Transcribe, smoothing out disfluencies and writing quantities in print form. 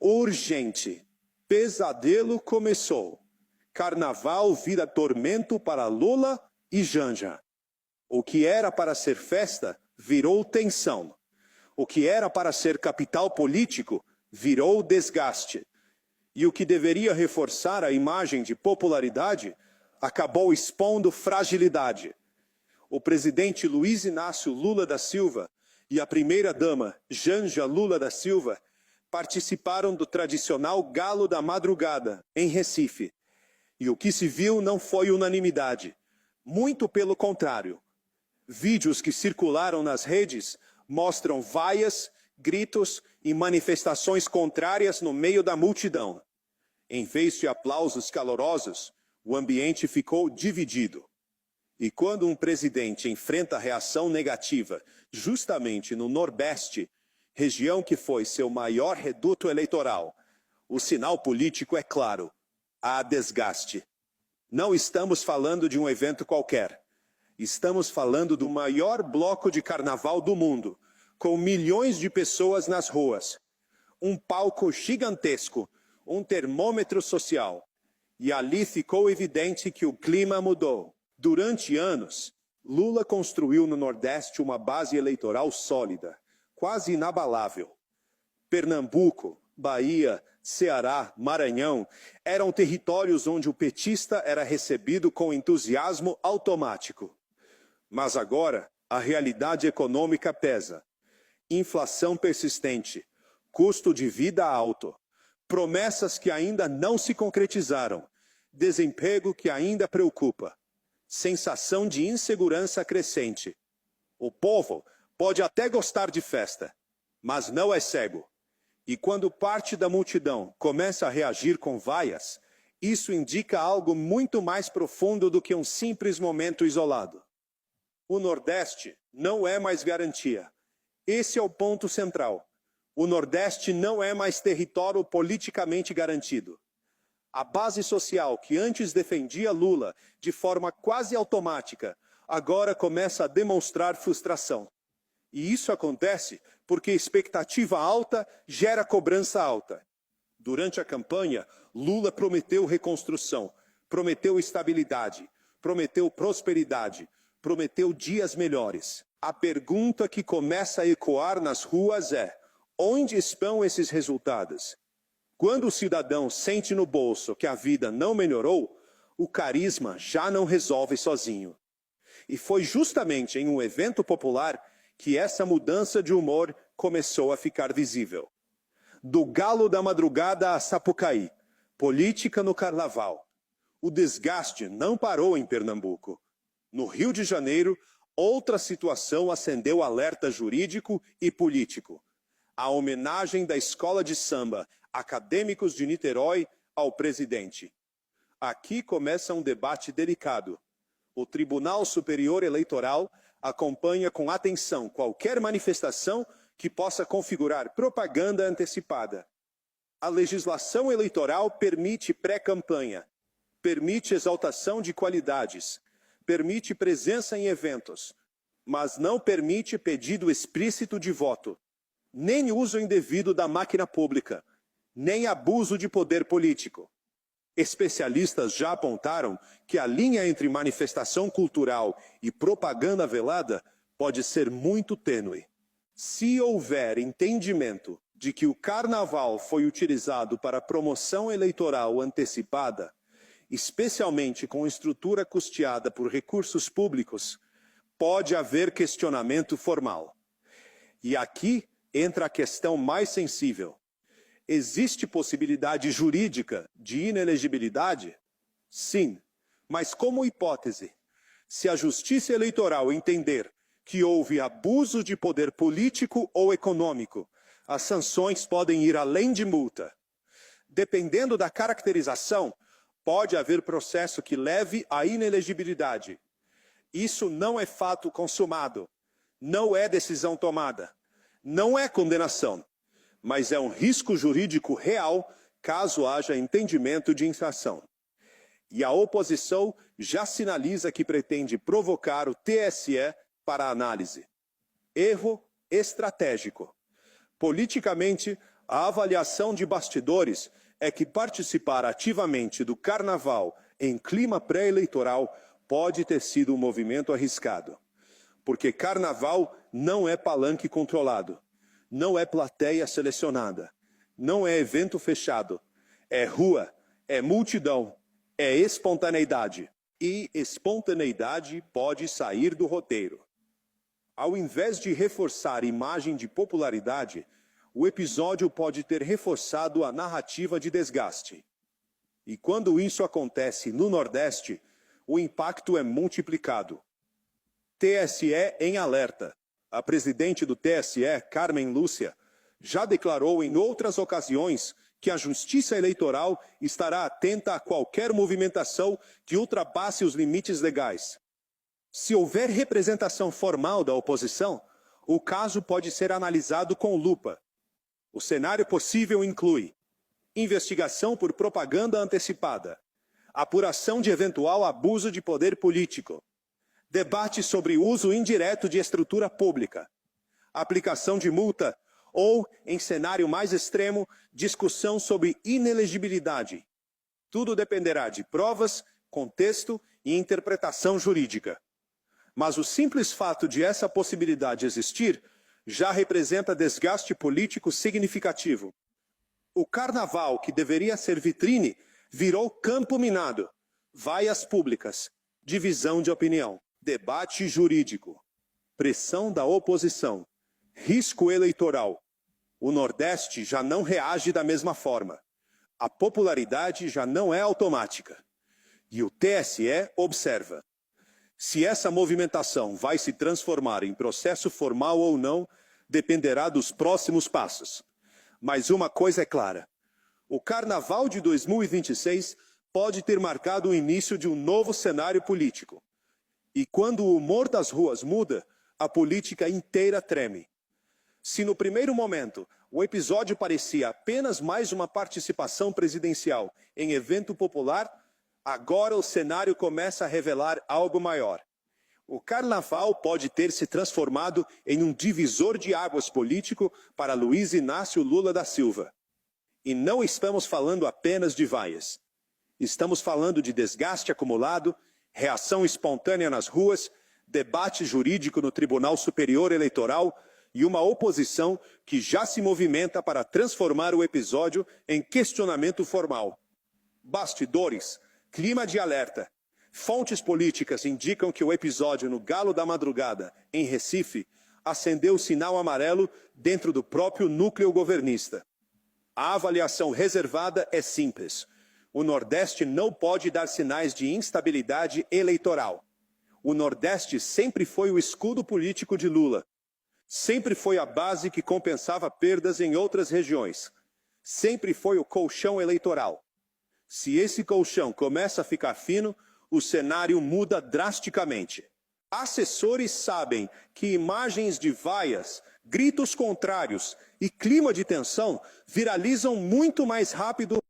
Urgente. Pesadelo começou. Carnaval vira tormento para Lula e Janja. O que era para ser festa virou tensão. O que era para ser capital político virou desgaste. E o que deveria reforçar a imagem de popularidade acabou expondo fragilidade. O presidente Luiz Inácio Lula da Silva e a primeira-dama Janja Lula da Silva participaram do tradicional Galo da Madrugada, em Recife. E o que se viu não foi unanimidade. Muito pelo contrário. Vídeos que circularam nas redes mostram vaias, gritos e manifestações contrárias no meio da multidão. Em vez de aplausos calorosos, o ambiente ficou dividido. E quando um presidente enfrenta reação negativa, justamente no Nordeste, região que foi seu maior reduto eleitoral, o sinal político é claro: há desgaste. Não estamos falando de um evento qualquer. Estamos falando do maior bloco de carnaval do mundo, com milhões de pessoas nas ruas. Um palco gigantesco, um termômetro social. E ali ficou evidente que o clima mudou. Durante anos, Lula construiu no Nordeste uma base eleitoral sólida, quase inabalável. Pernambuco, Bahia, Ceará, Maranhão eram territórios onde o petista era recebido com entusiasmo automático. Mas agora, a realidade econômica pesa. Inflação persistente, custo de vida alto, promessas que ainda não se concretizaram, desemprego que ainda preocupa, sensação de insegurança crescente. O povo pode até gostar de festa, mas não é cego. E quando parte da multidão começa a reagir com vaias, isso indica algo muito mais profundo do que um simples momento isolado. O Nordeste não é mais garantia. Esse é o ponto central. O Nordeste não é mais território politicamente garantido. A base social que antes defendia Lula de forma quase automática, agora começa a demonstrar frustração. E isso acontece porque expectativa alta gera cobrança alta. Durante a campanha, Lula prometeu reconstrução, prometeu estabilidade, prometeu prosperidade, prometeu dias melhores. A pergunta que começa a ecoar nas ruas é: onde estão esses resultados? Quando o cidadão sente no bolso que a vida não melhorou, o carisma já não resolve sozinho. E foi justamente em um evento popular que essa mudança de humor começou a ficar visível. Do Galo da Madrugada a Sapucaí, política no carnaval. O desgaste não parou em Pernambuco. No Rio de Janeiro, outra situação acendeu alerta jurídico e político. A homenagem da escola de samba Acadêmicos de Niterói ao presidente. Aqui começa um debate delicado. O Tribunal Superior Eleitoral acompanha com atenção qualquer manifestação que possa configurar propaganda antecipada. A legislação eleitoral permite pré-campanha, permite exaltação de qualidades, permite presença em eventos, mas não permite pedido explícito de voto, nem uso indevido da máquina pública, nem abuso de poder político. Especialistas já apontaram que a linha entre manifestação cultural e propaganda velada pode ser muito tênue. Se houver entendimento de que o carnaval foi utilizado para promoção eleitoral antecipada, especialmente com estrutura custeada por recursos públicos, pode haver questionamento formal. E aqui entra a questão mais sensível. Existe possibilidade jurídica de inelegibilidade? Sim, mas como hipótese, se a Justiça Eleitoral entender que houve abuso de poder político ou econômico, as sanções podem ir além de multa. Dependendo da caracterização, pode haver processo que leve à inelegibilidade. Isso não é fato consumado, não é decisão tomada, não é condenação, mas é um risco jurídico real caso haja entendimento de infração. E a oposição já sinaliza que pretende provocar o TSE para análise. Erro estratégico. Politicamente, A avaliação de bastidores é que participar ativamente do carnaval em clima pré-eleitoral pode ter sido um movimento arriscado. Porque carnaval não é palanque controlado, não é plateia selecionada, não é evento fechado, é rua, é multidão, é espontaneidade. E espontaneidade pode sair do roteiro. Ao invés de reforçar imagem de popularidade, o episódio pode ter reforçado a narrativa de desgaste. E quando isso acontece no Nordeste, o impacto é multiplicado. TSE em alerta. A presidente do TSE, Carmen Lúcia, já declarou em outras ocasiões que a Justiça Eleitoral estará atenta a qualquer movimentação que ultrapasse os limites legais. Se houver representação formal da oposição, o caso pode ser analisado com lupa. O cenário possível inclui investigação por propaganda antecipada, apuração de eventual abuso de poder político, debate sobre uso indireto de estrutura pública, aplicação de multa ou, em cenário mais extremo, discussão sobre inelegibilidade. Tudo dependerá de provas, contexto e interpretação jurídica. Mas o simples fato de essa possibilidade existir já representa desgaste político significativo. O carnaval, que deveria ser vitrine, virou campo minado, vaias públicas, divisão de opinião, debate jurídico, pressão da oposição, risco eleitoral. O Nordeste já não reage da mesma forma. A popularidade já não é automática. E o TSE observa. Se essa movimentação vai se transformar em processo formal ou não, dependerá dos próximos passos. Mas uma coisa é clara: o Carnaval de 2026 pode ter marcado o início de um novo cenário político. E quando o humor das ruas muda, a política inteira treme. Se no primeiro momento o episódio parecia apenas mais uma participação presidencial em evento popular, agora o cenário começa a revelar algo maior. O carnaval pode ter se transformado em um divisor de águas político para Luiz Inácio Lula da Silva. E não estamos falando apenas de vaias. Estamos falando de desgaste acumulado, reação espontânea nas ruas, debate jurídico no Tribunal Superior Eleitoral e uma oposição que já se movimenta para transformar o episódio em questionamento formal. Bastidores, clima de alerta. Fontes políticas indicam que o episódio no Galo da Madrugada, em Recife, acendeu o sinal amarelo dentro do próprio núcleo governista. A avaliação reservada é simples. O Nordeste não pode dar sinais de instabilidade eleitoral. O Nordeste sempre foi o escudo político de Lula. Sempre foi a base que compensava perdas em outras regiões. Sempre foi o colchão eleitoral. Se esse colchão começa a ficar fino, o cenário muda drasticamente. Assessores sabem que imagens de vaias, gritos contrários e clima de tensão viralizam muito mais rápido